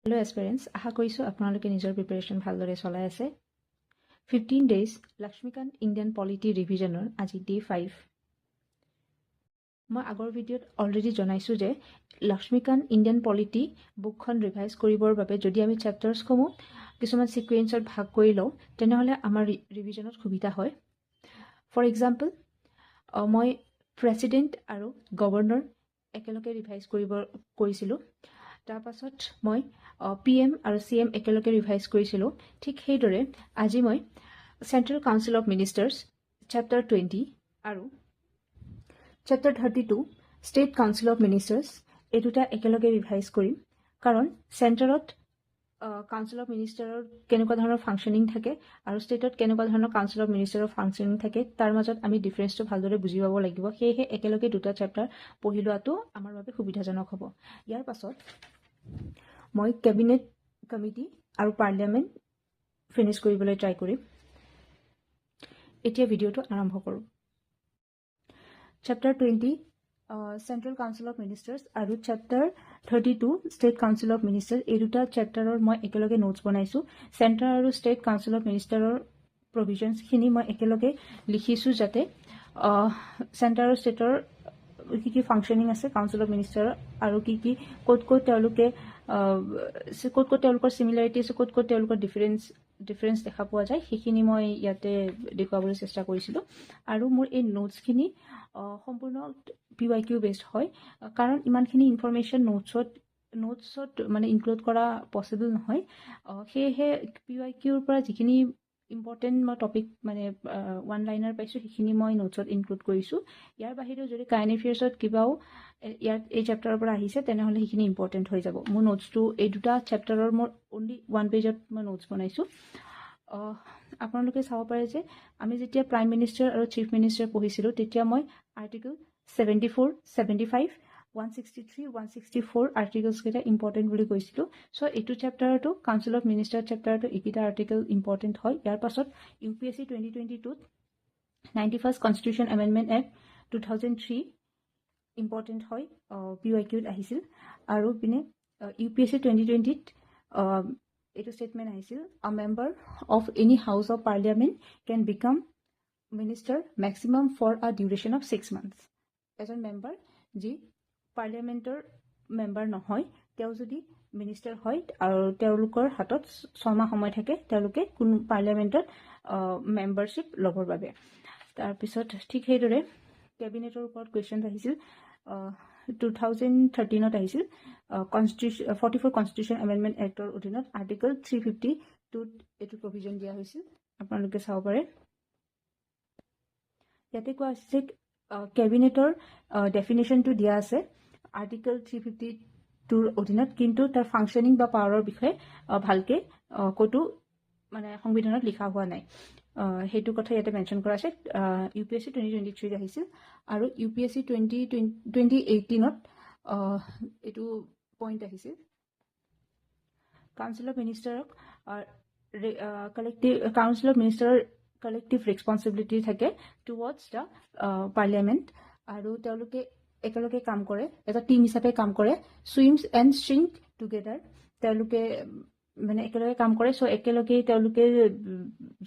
Hello aspirants, আশা কৰিছোঁ আপোনালোকে নিজৰ প্ৰিপাৰেশ্যন ভালদৰে চলাই আছে। 15 days লক্ষ্মীকান্ত ইণ্ডিয়ান পলিটি ৰিভিজনৰ আজি ডে 5। মই আগৰ ভিডিঅ'ত অলৰেডি জনাইছোঁ যে লক্ষ্মীকান্ত ইণ্ডিয়ান পলিটি বুকখন ৰিভাইজ কৰিবৰ বাবে যদি আমি চেপ্টাৰ্ছসমূহ কিছুমান ছিকুৱেঞ্চত ভাগ কৰি লওঁ তেনেহ'লে আমাৰ ৰিভিজনত সুবিধা হয়। ফৰ এক্সাম্পল, মই প্ৰেছিডেণ্ট আৰু গভৰ্ণৰ একেলগে ৰিভাইজ কৰিছিলোঁ। তাৰপাছত মই PM আৰু CM একেলগে ৰিভাইজ কৰিছিলোঁ। ঠিক সেইদৰে আজি মই central council of ministers chapter 20 আৰু chapter 32 state council of ministers এই দুটা একেলগে ৰিভাইজ কৰিম। কাৰণ চেণ্টাৰত কাউন্সিল অফ মিনিষ্টাৰৰ কেনেকুৱা ধৰণৰ ফাংচনিং থাকে আৰু ষ্টেটত কেনেকুৱা ধৰণৰ কাউন্সিল অফ মিনিষ্টাৰৰ ফাংচনিং থাকে তাৰ মাজত আমি ডিফাৰেঞ্চটো ভালদৰে বুজি পাব লাগিব। সেয়েহে একেলগে দুটা চেপ্টাৰ পঢ়ি লোৱাটো আমাৰ বাবে সুবিধাজনক হ'ব। ইয়াৰ পাছত মই কেবিনেট কমিটি আৰু পাৰ্লিয়ামেণ্ট ফিনিছ কৰিবলৈ ট্ৰাই কৰিম। এতিয়া ভিডিঅ'টো আৰম্ভ কৰোঁ। Chapter 20 central council of ministers আৰু chapter 32 state council of ministers এই দুটা চেপ্টাৰৰ মই একেলগে নোটছ বনাইছোঁ। চেণ্ট্ৰেল আৰু ষ্টেট কাউন্সিল অফ মিনিষ্টাৰৰ প্ৰভিজনছখিনি মই একেলগে লিখিছোঁ যাতে চেণ্টাৰ আৰু ষ্টেটৰ কি কি ফাংচনিং আছে কাউন্সিল অফ মিনিষ্টাৰৰ আৰু কি কি ক'ত তেওঁলোকৰ চিমিলাৰিটি আছে, ক'ত তেওঁলোকৰ ডিফাৰেঞ্চ দেখা পোৱা যায় সেইখিনি মই ইয়াতে দেখুৱাবলৈ চেষ্টা কৰিছিলোঁ। আৰু মোৰ এই নোটছখিনি সম্পূৰ্ণ PYQ বেছড হয়, কাৰণ ইমানখিনি ইনফৰমেশ্যন নোটছত মানে ইনক্লুড কৰা পচিবল নহয়। সেয়েহে PYQৰ পৰা যিখিনি ইম্পৰ্টেণ্ট মই টপিক মানে ওৱান লাইনাৰ পাইছোঁ সেইখিনি মই নোটছত ইনক্লুড কৰিছোঁ। ইয়াৰ বাহিৰেও যদি কাৰেণ্ট এফেয়াৰ্ছত কিবাও এই চেপ্টাৰৰ পৰা আহিছে তেনেহ'লে সেইখিনি ইম্পৰ্টেণ্ট হৈ যাব। মোৰ নোটছটো এই দুটা চেপ্টাৰৰ মোৰ অনলি 1 পেজত মই নোটছ বনাইছোঁ। আপোনালোকে চাব পাৰে যে আমি যেতিয়া প্ৰাইম মিনিষ্টাৰ আৰু চিফ মিনিষ্টাৰ পঢ়িছিলোঁ তেতিয়া মই আৰ্টিকল 74, 75, 163, 164 আৰ্টিকলছকেইটা ইম্পৰ্টেণ্ট বুলি কৈছিলোঁ। চ' এইটো চেপ্টাৰটো কাউন্সিল অফ মিনিষ্টাৰ চেপ্টাৰটো এইকেইটা আৰ্টিকল ইম্পৰ্টেণ্ট হয়। ইয়াৰ পাছত UPSC 2022ত 91st constitution amendment act 2003 important হয়, PYQত আহিছিল। আৰু পিনে UPSC 2020ত এইটো ষ্টেটমেণ্ট আহিছিল, a member of any house of parliament can become minister maximum for a duration of 6 months। এজন মেম্বাৰ যি পাৰ্লিয়ামেণ্টৰ মেম্বাৰ নহয় তেওঁ যদি মিনিষ্টাৰ হয় আৰু তেওঁলোকৰ হাতত 6 মাহ সময় থাকে তেওঁলোকে কোনো পাৰ্লিয়ামেণ্টত মেম্বাৰশ্বিপ ল'বৰ বাবে। তাৰপিছত ঠিক সেইদৰে কেবিনেটৰ ওপৰত কুৱেশ্যন আহিছিল। 2013ত আহিছিল 44 কনষ্টিটিউশ্যন এমেণ্ডমেণ্ট এক্টৰ অধীনত আৰ্টিকল 352ত এইটো প্ৰভিজন দিয়া হৈছিল, আপোনালোকে চাব পাৰে। ইয়াতে কোৱা হৈছে যে কেবিনেটৰ ডেফিনেশ্যনটো দিয়া আছে আৰ্টিকল 352ৰ অধীনত, কিন্তু তাৰ ফাংচনিং বা পাৱাৰৰ বিষয়ে ভালকৈ ক'তো মানে সংবিধানত লিখা হোৱা নাই। সেইটো কথা ইয়াতে মেনশ্যন কৰা আছে। UPSC 2023ত আহিছিল আৰু UPSC 2018ত এইটো পইণ্ট আহিছিল। কাউন্সিল অফ মিনিষ্টাৰক কাউন্সিল অফ মিনিষ্টাৰৰ কালেক্টিভ ৰেছপনচিবিলিটি থাকে টুৱাৰ্ডছ দ্য পাৰ্লিয়ামেণ্ট, আৰু তেওঁলোকে একেলগে কাম কৰে, এটা টিম হিচাপে কাম কৰে। চুইমছ এণ্ড শ্ৰিংক টুগেডাৰ, তেওঁলোকে মানে একেলগে কাম কৰে। চ' একেলগেই তেওঁলোকে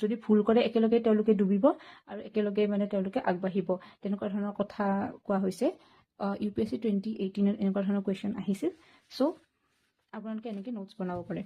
যদি ভুল কৰে একেলগে তেওঁলোকে ডুবিব আৰু একেলগে মানে তেওঁলোকে আগবাঢ়িব, তেনেকুৱা ধৰণৰ কথা কোৱা হৈছে। UPSC 2018ত এনেকুৱা ধৰণৰ কুৱেশ্যন আহিছিল। চ' আপোনালোকে এনেকৈ নোটছ বনাব পাৰে।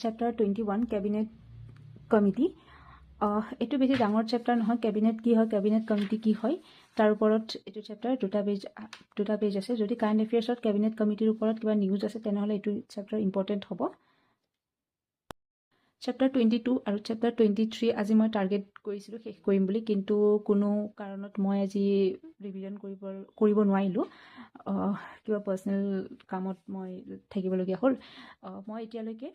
Chapter 21 cabinet committee. এইটো বেছি ডাঙৰ চেপ্টাৰ নহয়। কেবিনেট কি হয়, কেবিনেট কমিটি কি হয় তাৰ ওপৰত এইটো চেপ্টাৰ দুটা পেজ আছে। যদি কাৰেণ্ট এফেয়াৰ্ছত কেবিনেট কমিটিৰ ওপৰত কিবা নিউজ আছে তেনেহ'লে এইটো চেপ্টাৰ ইম্পৰ্টেণ্ট হ'ব। চেপ্টাৰ 22 আৰু চেপ্টাৰ 23 আজি মই টাৰ্গেট কৰিছিলোঁ শেষ কৰিম বুলি, কিন্তু কোনো কাৰণত মই আজি ৰিভিজন কৰিব নোৱাৰিলোঁ। কিবা পাৰ্চনেল কামত মই থাকিবলগীয়া হ'ল। মই এতিয়ালৈকে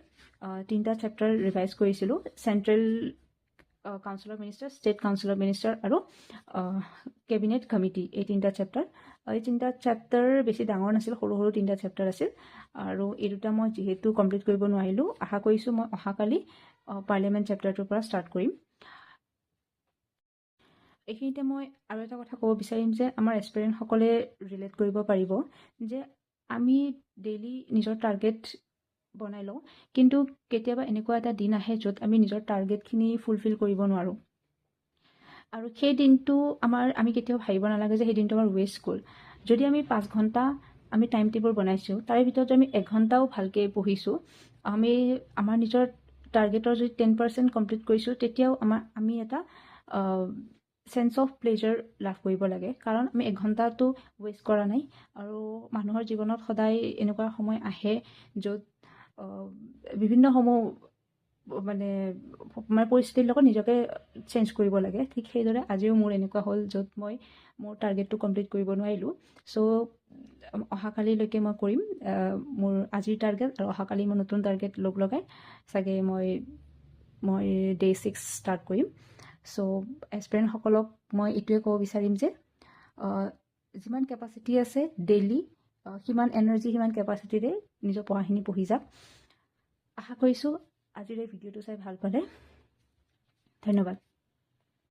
3টা চেপ্টাৰ ৰিভাইজ কৰিছিলোঁ, central council of minister, state council of minister আৰু কেবিনেট কমিটি, এই 3টা চেপ্টাৰ। এই 3টা চেপ্টাৰ বেছি ডাঙৰ নাছিল, সৰু সৰু 3টা চেপ্টাৰ আছিল। আৰু এই দুটা মই যিহেতু কমপ্লিট কৰিব নোৱাৰিলোঁ, আশা কৰিছোঁ মই অহাকালি পাৰ্লিয়ামেণ্ট চেপ্টাৰটোৰ পৰা ষ্টাৰ্ট কৰিম। এইখিনিতে মই আৰু এটা কথা ক'ব বিচাৰিম যে আমাৰ এছপিৰেণ্টসকলে ৰিলেট কৰিব পাৰিব যে আমি ডেইলি নিজৰ টাৰ্গেট বনাই লওঁ, কিন্তু কেতিয়াবা এনেকুৱা এটা দিন আহে য'ত আমি নিজৰ টাৰ্গেটখিনি ফুলফিল কৰিব নোৱাৰোঁ। আৰু সেই দিনটো আমি কেতিয়াও ভাবিব নালাগে যে সেই দিনটো আমাৰ ৱেষ্ট গ'ল। যদি আমি 5 ঘণ্টা আমি টাইম টেবল বনাইছোঁ, তাৰে ভিতৰত আমি 1 ঘণ্টাও ভালকৈ পঢ়িছোঁ, আমাৰ নিজৰ টাৰ্গেটৰ যদি 10% কমপ্লিট কৰিছোঁ, তেতিয়াও আমি এটা চেন্স অফ প্লেজাৰ লাভ কৰিব লাগে, কাৰণ আমি 1 ঘণ্টাটো ৱেষ্ট কৰা নাই। আৰু মানুহৰ জীৱনত সদায় এনেকুৱা সময় আহে য'ত বিভিন্ন মানে পৰিস্থিতিৰ লগত নিজকে চেঞ্জ কৰিব লাগে। ঠিক সেইদৰে আজিও মোৰ এনেকুৱা হ'ল য'ত মই মোৰ টাৰ্গেটটো কমপ্লিট কৰিব নোৱাৰিলোঁ। চ' অহাকালিলৈকে মই কৰিম মোৰ আজিৰ টাৰ্গেট, আৰু অহাকালি মই নতুন টাৰ্গেট লগাই চাগে মই ডে 6 ষ্টাৰ্ট কৰিম। চ' এছপিৰেণ্টসকলক মই এইটোৱে ক'ব বিচাৰিম যে যিমান কেপাচিটি আছে ডেইলি সিমান এনাৰ্জি, সিমান কেপাচিটিৰে নিজৰ পঢ়াখিনি পঢ়ি যাওক। আশা কৰিছোঁ আজিৰ এই ভিডিঅ'টো চাই ভাল পালে। ধন্যবাদ।